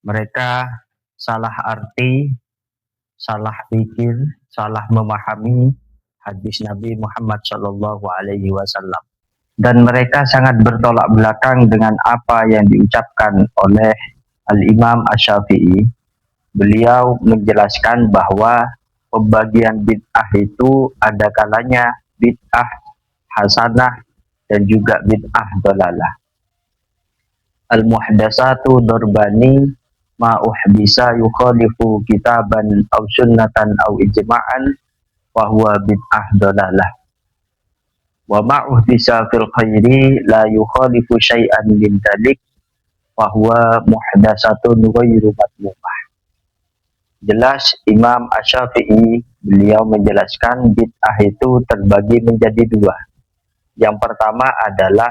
Mereka salah arti, salah pikir, salah memahami hadis Nabi Muhammad SAW. Dan mereka sangat bertolak belakang dengan apa yang diucapkan oleh Al-Imam Asy-Syafi'i. Beliau menjelaskan bahwa pembagian bid'ah itu ada kalanya bid'ah hasanah dan juga bid'ah dhalalah. Al-muhdatsatu darbani ma uhdisa yukhalifu kitaban aw sunnatan aw ijma'an wa huwa bid'ah dhalalah. Wa ma uhdisa fil khairi la yukhalifu syai'an min dzalik wa huwa muhdatsatun ghairu matmumah. Jelas Imam Asy-Syafi'i beliau menjelaskan bid'ah itu terbagi menjadi dua. Yang pertama adalah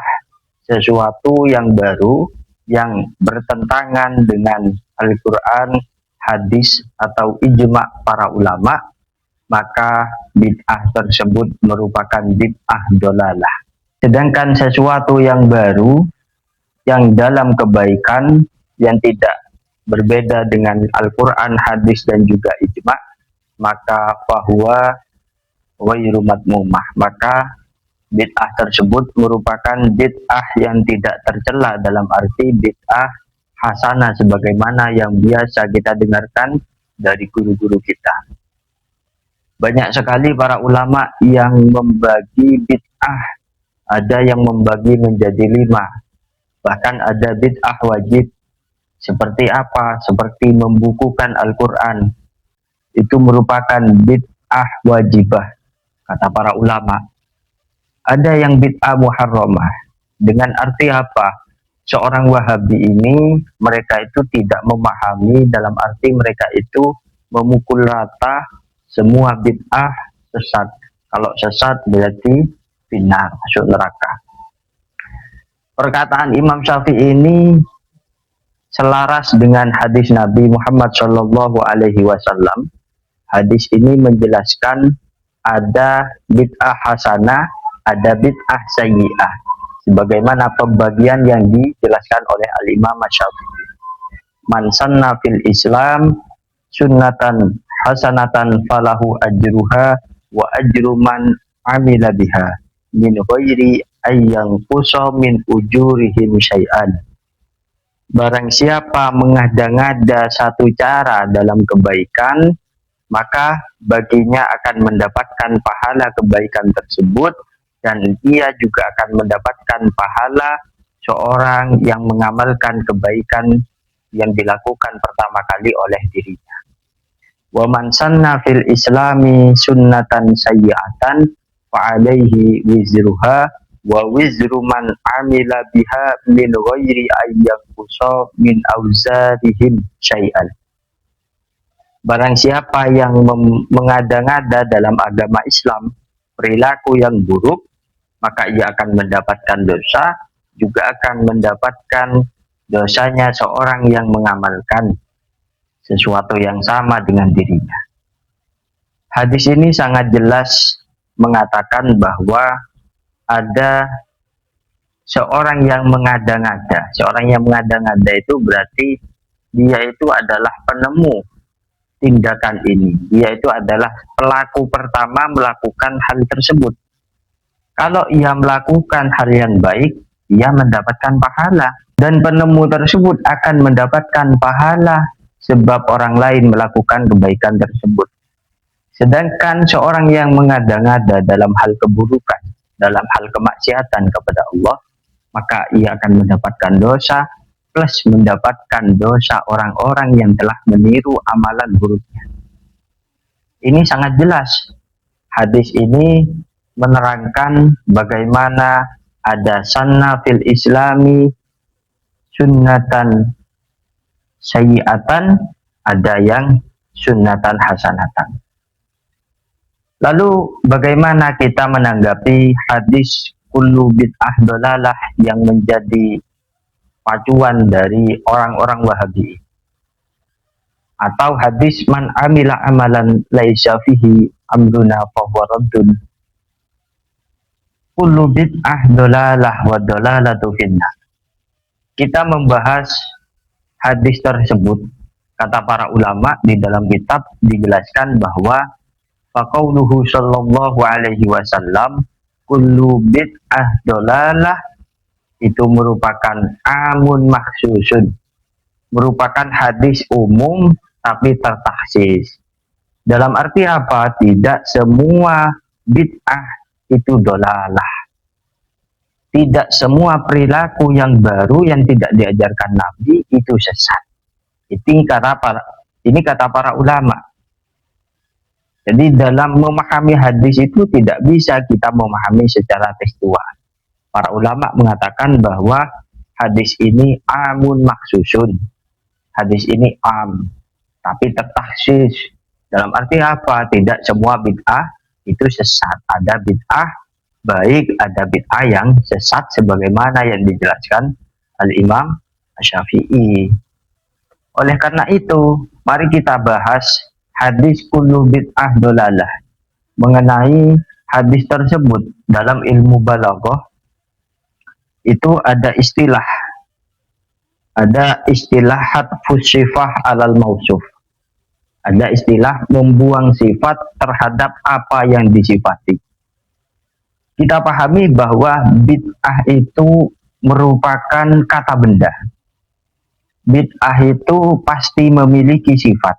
sesuatu yang baru yang bertentangan dengan Al-Quran, hadis atau ijma' para ulama, maka bid'ah tersebut merupakan bid'ah dhalalah. Sedangkan sesuatu yang baru yang dalam kebaikan yang tidak berbeda dengan Al-Quran, hadis dan juga ijma', maka fahuwa ghairu matmumah, maka bid'ah tersebut merupakan bid'ah yang tidak tercela dalam arti bid'ah hasanah sebagaimana yang biasa kita dengarkan dari guru-guru kita. Banyak sekali para ulama yang membagi bid'ah, ada yang membagi menjadi 5. Bahkan ada bid'ah wajib. Seperti apa? Seperti membukukan Al-Quran. Itu merupakan bid'ah wajibah, kata para ulama. Ada yang bid'ah muharramah. Dengan arti apa? Seorang Wahabi ini, mereka itu tidak memahami dalam arti mereka itu memukul rata semua bid'ah sesat. Kalau sesat berarti binar, masuk neraka. Perkataan Imam Syafi'i ini selaras dengan hadis Nabi Muhammad SAW. Hadis ini menjelaskan ada bid'ah hasanah, ada bid'ah sayyi'ah. Sebagaimana pembagian yang dijelaskan oleh Al-Imam Asy-Syafi'i. Man sanna fil Islam sunnatan hasanatan falahu ajruha wa ajru man amila biha min ghairi ayyang qusa min ujurihim syai'an. Barang siapa mengada-ngada satu cara dalam kebaikan, maka baginya akan mendapatkan pahala kebaikan tersebut, dan ia juga akan mendapatkan pahala seorang yang mengamalkan kebaikan yang dilakukan pertama kali oleh dirinya. Wa man sanna fil islami sunnatan sayyi'atan fa alaihi wizruha wa wizru man amila biha min ghairi ayyaqusa min auzarihim syai'an. Barang siapa yang mengada-ngada dalam agama Islam perilaku yang buruk, maka ia akan mendapatkan dosa, juga akan mendapatkan dosanya seorang yang mengamalkan sesuatu yang sama dengan dirinya. Hadis ini sangat jelas mengatakan bahwa ada seorang yang mengada-ngada. Seorang yang mengada-ngada itu berarti dia itu adalah penemu tindakan ini. Dia itu adalah pelaku pertama melakukan hal tersebut. Kalau ia melakukan hal yang baik, ia mendapatkan pahala. Dan penemu tersebut akan mendapatkan pahala sebab orang lain melakukan kebaikan tersebut. Sedangkan seorang yang mengada-ngada dalam hal keburukan, dalam hal kemaksiatan kepada Allah, maka ia akan mendapatkan dosa plus mendapatkan dosa orang-orang yang telah meniru amalan buruknya. Ini sangat jelas. Hadis ini menerangkan bagaimana ada sanna fil islami sunnatan sayyi'atan, ada yang sunnatan hasanatan. Lalu bagaimana kita menanggapi hadis kullu bid'ah dhalalah yang menjadi pacuan dari orang-orang Wahabi? Atau hadis man amila amalan laisa fihi amruna fahuwa raddun. Kullu bid'ah dhalalah wa dhalalatu finnar. Kita membahas hadis tersebut, kata para ulama di dalam kitab dijelaskan bahwa faqauluhu sallallahu alaihi wasallam kullu bid'ah dolalah itu merupakan amun maksusun, merupakan hadis umum tapi tertaksis. Dalam arti apa? Tidak semua bid'ah itu dolalah. Tidak semua perilaku yang baru yang tidak diajarkan Nabi itu sesat. Ini kata para ulama. Jadi dalam memahami hadis itu tidak bisa kita memahami secara tekstual. Para ulama mengatakan bahwa hadis ini amun maksusun. Hadis ini am, tapi tertaksis. Dalam arti apa? Tidak semua bid'ah itu sesat. Ada bid'ah baik, ada bid'ah yang sesat sebagaimana yang dijelaskan Al-Imam Asy-Syafi'i. Oleh karena itu, mari kita bahas hadis kullu bid'ah dolalah. Mengenai hadis tersebut dalam ilmu balaghah itu ada istilah hadfus sifah alal mausuf. Ada istilah membuang sifat terhadap apa yang disifati. Kita pahami bahwa bid'ah itu merupakan kata benda. Bid'ah itu pasti memiliki sifat.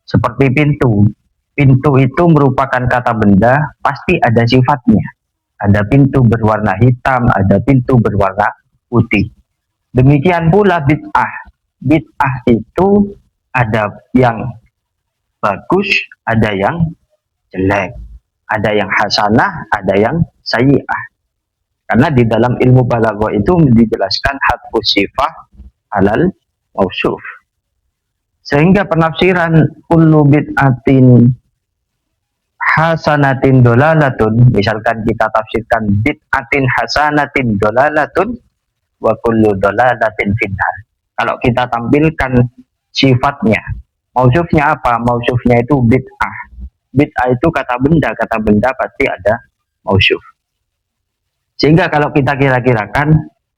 Seperti pintu. Pintu itu merupakan kata benda, pasti ada sifatnya. Ada pintu berwarna hitam, ada pintu berwarna putih. Demikian pula bid'ah. Bid'ah itu ada yang bagus, ada yang jelek, ada yang hasanah, ada yang sayyi'ah. Karena di dalam ilmu balaghah itu dijelaskan hadfus sifah alal mausuf. Sehingga penafsiran kullu bid'atin hasanatin dolalatun, misalkan kita tafsirkan bid'atin hasanatin dolalatun wa kullu dolalatin finnar. Kalau kita tampilkan sifatnya, mausufnya apa? Mausufnya itu bid'ah. Bid'ah itu kata benda pasti ada mausuf. Sehingga kalau kita kira-kirakan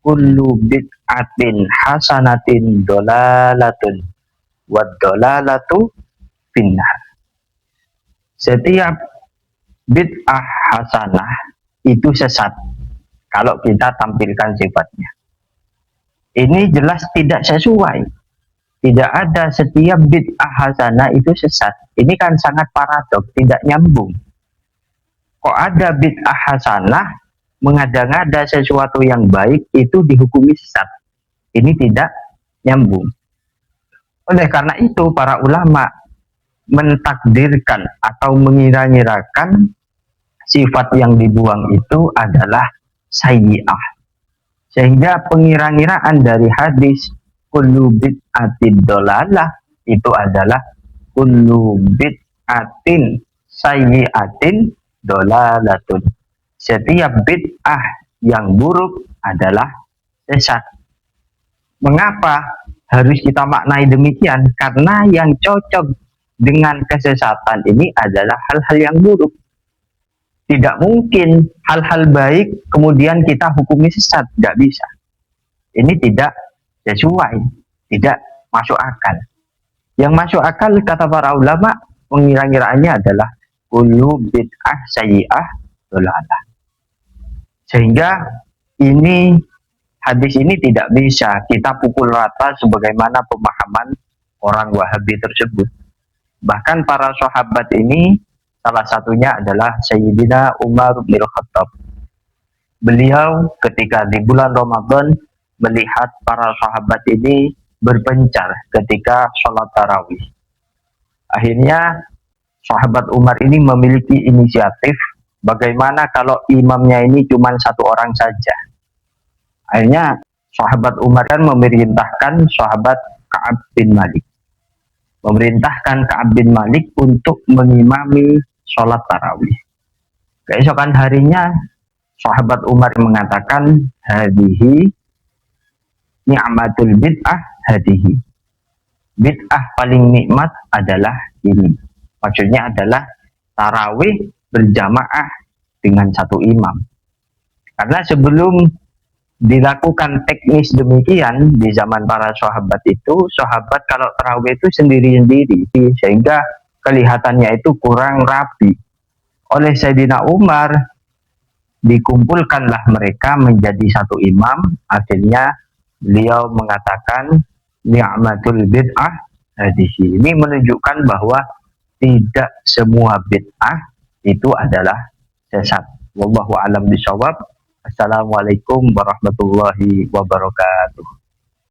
kullu bid'atin hasanatin dolalatun wa dolalatu finnar. Setiap bid'ah hasanah itu sesat kalau kita tampilkan sifatnya. Ini jelas tidak sesuai. Tidak ada setiap bid'ah hasanah itu sesat. Ini kan sangat paradok, tidak nyambung. Kok ada bid'ah hasanah, mengada-ngada sesuatu yang baik itu dihukumi sesat. Ini tidak nyambung. Oleh karena itu para ulama mentakdirkan atau mengira-ngirakan sifat yang dibuang itu adalah sayyi'ah. Sehingga pengira-ngiraan dari hadis kullu bid'atin dolalah itu adalah kullu bid'atin sayyi'atin dolalatun. Setiap bid'ah yang buruk adalah sesat. Mengapa harus kita maknai demikian? Karena yang cocok dengan kesesatan ini adalah hal-hal yang buruk. Tidak mungkin hal-hal baik kemudian kita hukumi sesat, tidak bisa. Ini tidak sesuai, tidak masuk akal. Yang masuk akal kata para ulama pengira-ngiraannya adalah kullu bid'ah sayyi'ah dolalah. Sehingga ini hadis ini tidak bisa kita pukul rata sebagaimana pemahaman orang Wahabi tersebut. Bahkan para sahabat ini salah satunya adalah Sayyidina Umar bin Khattab. Beliau ketika di bulan Ramadan melihat para sahabat ini berpencar ketika sholat tarawih. Akhirnya sahabat Umar ini memiliki inisiatif bagaimana kalau imamnya ini cuma satu orang saja. Akhirnya sahabat Umar kan memerintahkan sahabat Ka'ab bin Malik. Memerintahkan Ka'ab bin Malik untuk mengimami sholat tarawih. Keesokan harinya sahabat Umar mengatakan hadihi ni'matul bid'ah hadihi. Bid'ah paling nikmat adalah ini. Maksudnya adalah tarawih berjamaah dengan satu imam. Karena sebelum dilakukan teknis demikian di zaman para sahabat itu, sahabat kalau tarawih itu sendiri-sendiri, sehingga kelihatannya itu kurang rapi. Oleh Sayyidina Umar, dikumpulkanlah mereka menjadi satu imam. Akhirnya beliau mengatakan ni'matul bid'ah hadhihi. Ini menunjukkan bahwa tidak semua bid'ah itu adalah sesat. Wallahu a'lam bishawab. Assalamualaikum warahmatullahi wabarakatuh.